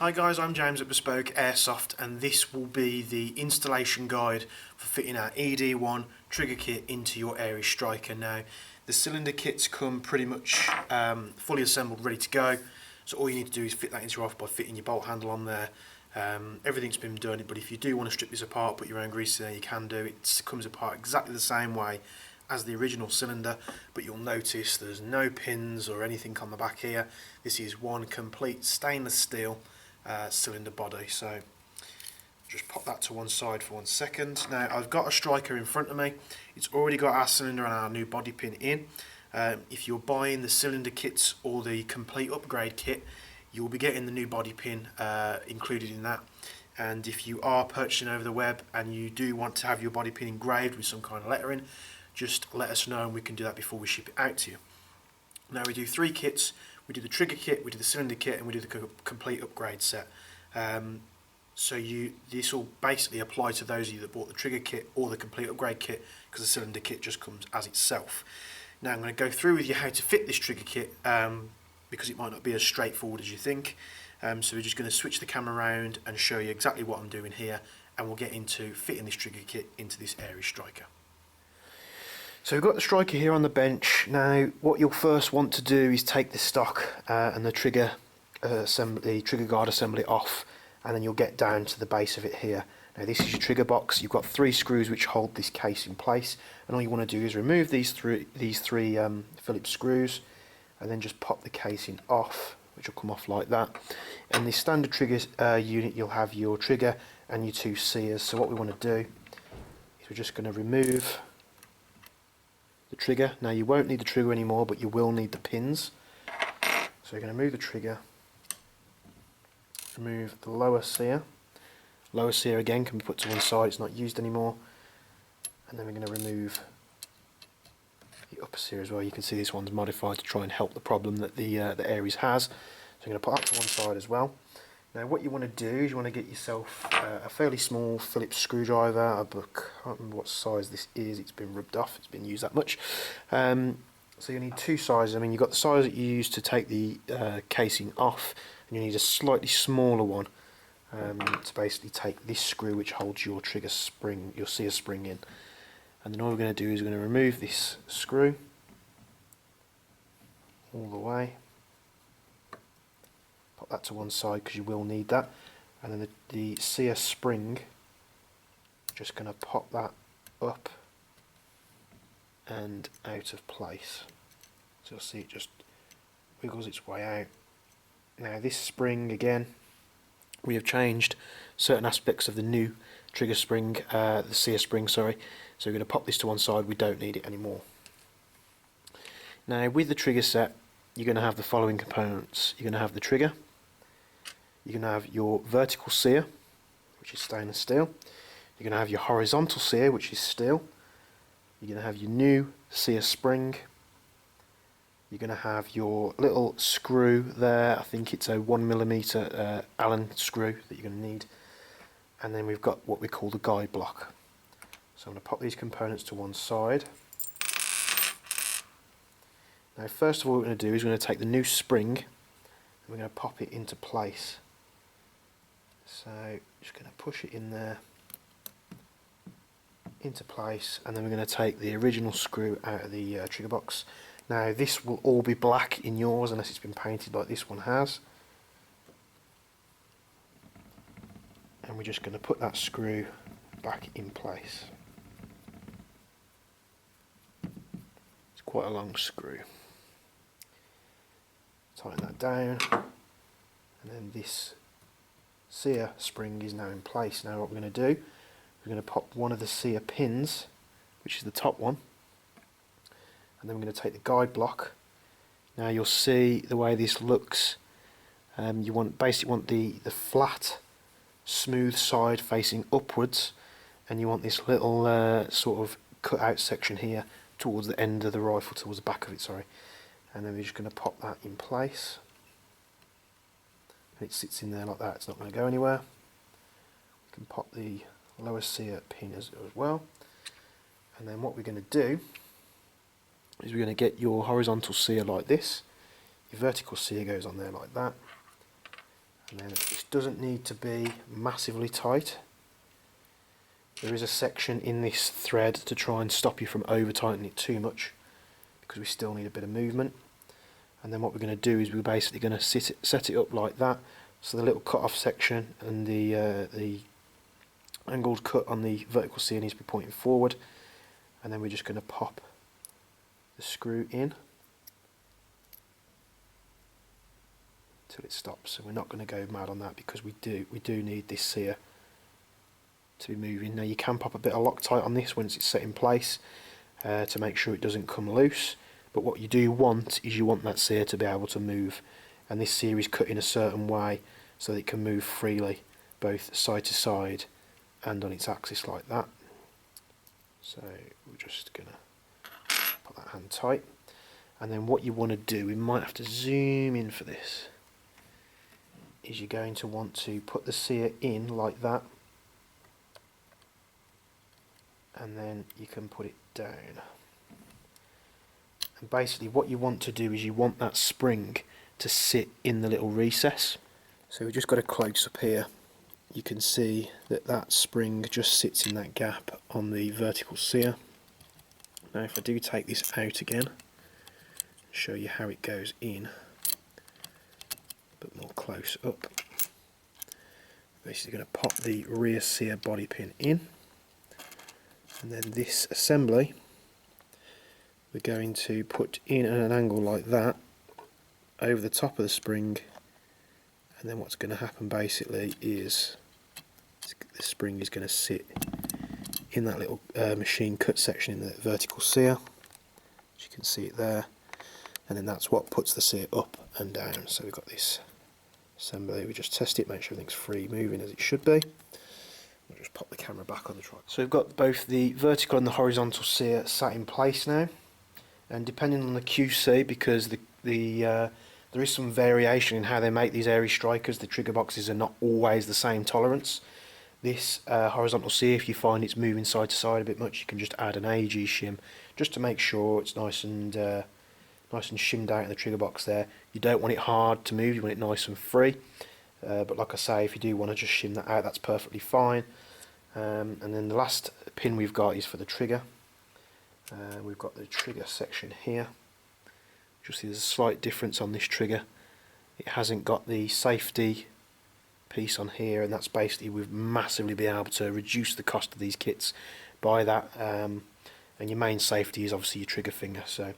Hi guys, I'm James at Bespoke Airsoft, and this will be the installation guide for fitting our ED1 trigger kit into your Aries Striker. Now, the cylinder kits come pretty much fully assembled, ready to go, so all you need to do is fit that into your rifle by fitting your bolt handle on there. Everything's been done, but if you do want to strip this apart, put your own grease in there, you can do. It comes apart exactly the same way as the original cylinder, but you'll notice there's no pins or anything on the back here. This is one complete stainless steel cylinder body. So just pop that to one side for 1 second. Now I've got a Striker in front of me. It's already got our cylinder and our new body pin in. If you're buying the cylinder kits or the complete upgrade kit, you'll be getting the new body pin included in that. And if you are purchasing over the web and you do want to have your body pin engraved with some kind of lettering, just let us know and we can do that before we ship it out to you. Now we do 3 kits. We do the trigger kit, we do the cylinder kit, and we do the complete upgrade set. This will basically apply to those of you that bought the trigger kit or the complete upgrade kit, because the cylinder kit just comes as itself. Now I'm going to go through with you how to fit this trigger kit, because it might not be as straightforward as you think. So we're just going to switch the camera around and show you exactly what I'm doing here, and we'll get into fitting this trigger kit into this Aries Striker. So we've got the Striker here on the bench. Now what you'll first want to do is take the stock and the trigger guard assembly off, and then you'll get down to the base of it here. Now this is your trigger box. You've got 3 screws which hold this case in place, and all you want to do is remove these three Phillips screws and then just pop the casing off, which will come off like that. In the standard trigger unit you'll have your trigger and your 2 Seers. So what we want to do is we're just going to remove the trigger. Now you won't need the trigger anymore, but you will need the pins. So you're going to remove the trigger, remove the lower Seer. Lower Seer again can be put to one side, it's not used anymore. And then we're going to remove the upper Seer as well. You can see this one's modified to try and help the problem that the Aries has. So I'm going to put that to one side as well. Now what you want to do is you want to get yourself a fairly small Phillips screwdriver. I can't remember what size this is, it's been rubbed off, it's been used that much. So you need 2 sizes. I mean, you've got the size that you use to take the casing off, and you need a slightly smaller one to basically take this screw which holds your trigger spring, your Seer spring in. And then all we're going to do is we're going to remove this screw all the way. Pop that to one side because you will need that, and then the Seer spring, just going to pop that up and out of place. So you'll see it just wiggles its way out. Now this spring, again, we have changed certain aspects of the new trigger spring, the Seer spring, sorry. So we're going to pop this to one side, we don't need it anymore. Now with the trigger set, you're going to have the following components. You're going to have the trigger, you're going to have your vertical Seer, which is stainless steel. You're going to have your horizontal Seer, which is steel. You're going to have your new Seer spring. You're going to have your little screw there. I think it's a 1mm Allen screw that you're going to need. And then we've got what we call the guide block. So I'm going to pop these components to one side. Now first of all what we're going to do is we're going to take the new spring and we're going to pop it into place. So just going to push it in there, into place, and then we're going to take the original screw out of the trigger box. Now this will all be black in yours unless it's been painted like this one has. And we're just going to put that screw back in place. It's quite a long screw. Tighten that down, and then this Seer spring is now in place. Now what we're going to do, we're going to pop one of the Seer pins, which is the top one, and then we're going to take the guide block. Now you'll see the way this looks. You basically want the flat, smooth side facing upwards, and you want this little sort of cut out section here towards the end of the rifle, towards the back of it, sorry. And then we're just going to pop that in place. And it sits in there like that, it's not going to go anywhere. We can pop the lower Seer pin as well. And then what we're going to do is we're going to get your horizontal Seer like this. Your vertical Seer goes on there like that. And then this doesn't need to be massively tight. There is a section in this thread to try and stop you from over tightening it too much, because we still need a bit of movement. And then what we're going to do is we're basically going to set it up like that, so the little cut off section and the angled cut on the vertical sear needs to be pointing forward, and then we're just going to pop the screw in till it stops. So we're not going to go mad on that, because we do need this sear to be moving. Now you can pop a bit of Loctite on this once it's set in place to make sure it doesn't come loose, but what you do want is you want that sear to be able to move, and this sear is cut in a certain way so that it can move freely both side to side and on its axis like that. So we're just going to put that hand tight, and then what you want to do, we might have to zoom in for this, is you're going to want to put the sear in like that, and then you can put it down. And basically what you want to do is you want that spring to sit in the little recess. So we've just got a close up here. You can see that that spring just sits in that gap on the vertical sear. Now if I do take this out again, show you how it goes in, but more close up. Basically going to pop the rear sear body pin in, and then this assembly we're going to put in at an angle like that over the top of the spring, and then what's going to happen basically is the spring is going to sit in that little machine cut section in the vertical sear, as you can see it there, and then that's what puts the sear up and down. So we've got this assembly, we just test it, make sure everything's free moving as it should be. We'll just pop the camera back on the tripod. So we've got both the vertical and the horizontal sear sat in place now, and depending on the QC, because there is some variation in how they make these Airy strikers, the trigger boxes are not always the same tolerance. This horizontal sear, if you find it's moving side to side a bit much, you can just add an AG shim just to make sure it's nice and shimmed out in the trigger box there. You don't want it hard to move, you want it nice and free, but like I say, if you do want to just shim that out, that's perfectly fine. And then the last pin we've got is for the trigger. We've got the trigger section here. You'll see there's a slight difference on this trigger. It hasn't got the safety piece on here, and that's basically we've massively been able to reduce the cost of these kits by that, and your main safety is obviously your trigger finger. So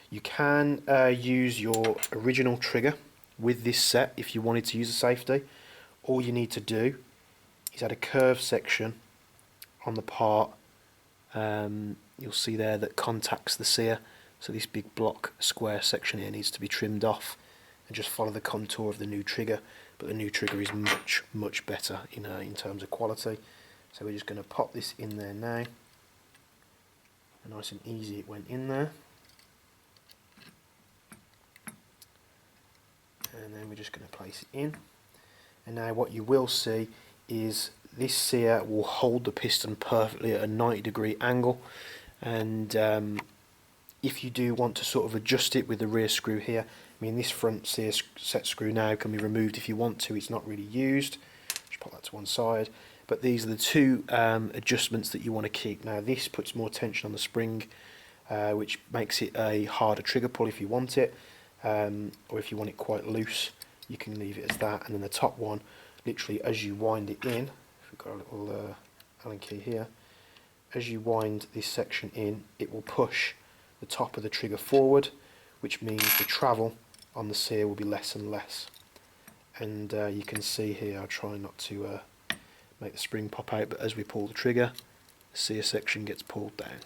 you can use your original trigger with this set if you wanted to use a safety. All you need to do is add a curved section on the part you'll see there that contacts the sear. So this big block square section here needs to be trimmed off, and just follow the contour of the new trigger. But the new trigger is much better in terms of quality. So we're just going to pop this in there now. And nice and easy it went in there. And then we're just going to place it in. And now what you will see is this sear will hold the piston perfectly at a 90-degree angle, and if you do want to sort of adjust it with the rear screw here, I mean this front sear set screw now can be removed if you want to, it's not really used, just put that to one side, but these are the two adjustments that you want to keep. Now this puts more tension on the spring, which makes it a harder trigger pull if you want it, or if you want it quite loose you can leave it as that. And then the top one, literally as you wind it in, if we've got a little Allen key here, as you wind this section in, it will push the top of the trigger forward, which means the travel on the sear will be less and less. And you can see here, I'll try not to make the spring pop out, but as we pull the trigger, the sear section gets pulled down.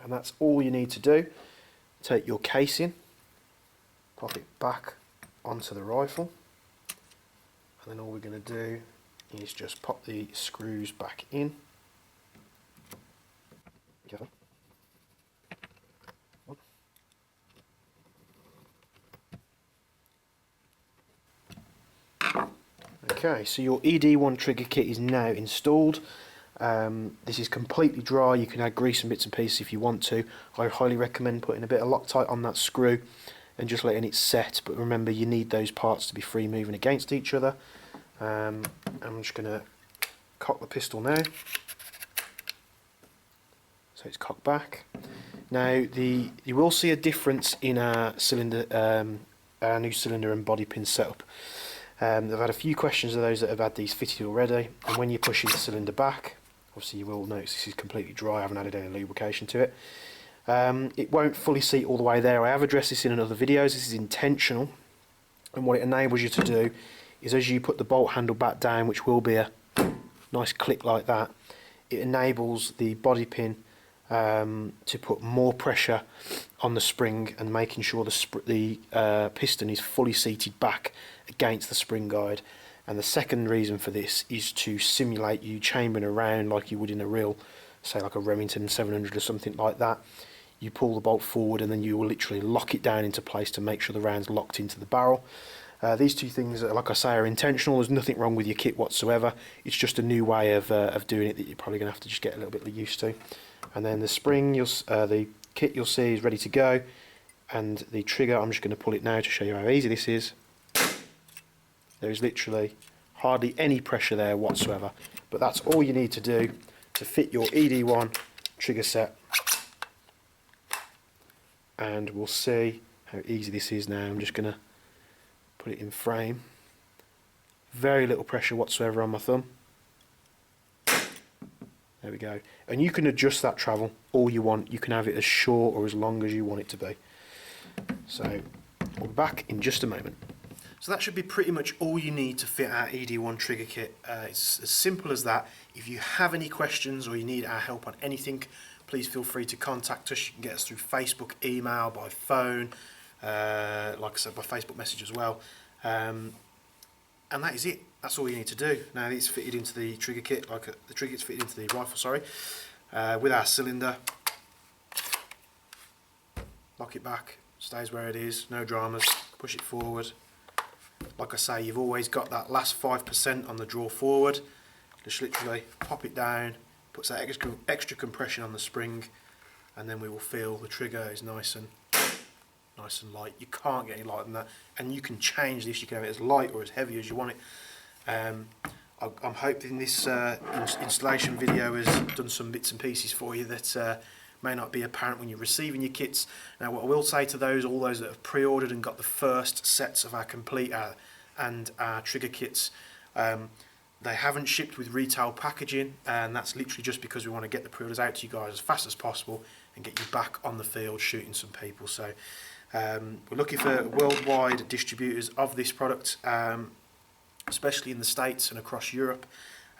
And that's all you need to do. Take your casing, pop it back onto the rifle, and then all we're going to do is just pop the screws back in. Careful. Okay, so your ED1 trigger kit is now installed. This is completely dry. You can add grease and bits and pieces if you want to. I highly recommend putting a bit of Loctite on that screw and just letting it set. But remember, you need those parts to be free moving against each other. I'm just going to cock the pistol now, so it's cocked back. Now you will see a difference in our cylinder, our new cylinder and body pin setup. I've had a few questions of those that have had these fitted already, and when you're pushing the cylinder back, obviously you will notice this is completely dry. I haven't added any lubrication to it. It won't fully seat all the way there. I have addressed this in other videos. This is intentional, and what it enables you to do is, as you put the bolt handle back down, which will be a nice click like that, it enables the body pin to put more pressure on the spring and making sure the piston is fully seated back against the spring guide. And the second reason for this is to simulate you chambering around like you would in a real, say like a Remington 700 or something like that. You pull the bolt forward and then you will literally lock it down into place to make sure the round's locked into the barrel. These two things, like I say, are intentional. There's nothing wrong with your kit whatsoever. It's just a new way of doing it that you're probably going to have to just get a little bit used to. And then the spring, the kit you'll see is ready to go, and the trigger, I'm just going to pull it now to show you how easy this is. There is literally hardly any pressure there whatsoever, but that's all you need to do to fit your ED1 trigger set, and we'll see how easy this is now. I'm just going to put it in frame. Very little pressure whatsoever on my thumb. There we go. And you can adjust that travel all you want. You can have it as short or as long as you want it to be. So we'll be back in just a moment. So that should be pretty much all you need to fit our ED1 trigger kit. It's as simple as that. If you have any questions or you need our help on anything, please feel free to contact us. You can get us through Facebook, email, by phone, like I said, by Facebook message as well. And that is it. That's all you need to do. Now it's fitted into the trigger kit, like the trigger kit's fitted into the rifle, sorry, with our cylinder. Lock it back, stays where it is, no dramas. Push it forward. Like I say, you've always got that last 5% on the draw forward. Just literally pop it down, puts that extra compression on the spring, and then we will feel the trigger is nice and light. You can't get any lighter than that, and you can change this. You can have it as light or as heavy as you want it. I'm hoping this installation video has done some bits and pieces for you that may not be apparent when you're receiving your kits. Now, what I will say to all those that have pre-ordered and got the first sets of our complete and our trigger kits, they haven't shipped with retail packaging, and that's literally just because we want to get the pre-orders out to you guys as fast as possible and get you back on the field shooting some people. So we're looking for worldwide distributors of this product, especially in the States and across Europe.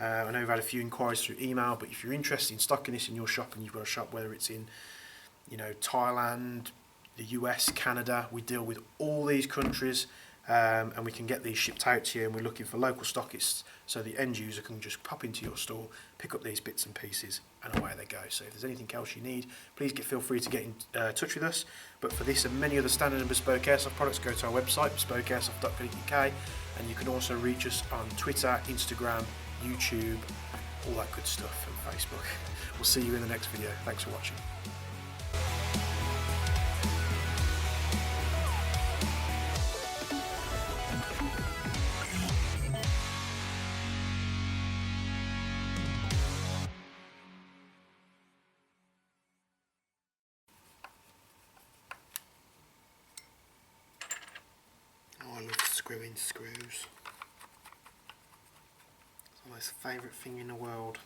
I know we've had a few inquiries through email, but if you're interested in stocking this in your shop, and you've got a shop, whether it's in, Thailand, the US, Canada, we deal with all these countries, and we can get these shipped out to you, and we're looking for local stockists so the end user can just pop into your store, pick up these bits and pieces, and away they go. So if there's anything else you need, please feel free to get in touch with us. But for this and many other standard and bespoke airsoft products, go to our website, bespokeairsoft.co.uk, and you can also reach us on Twitter, Instagram, YouTube, all that good stuff, and Facebook. We'll see you in the next video. Thanks for watching. Oh, I love screwing screws. It's my favourite thing in the world.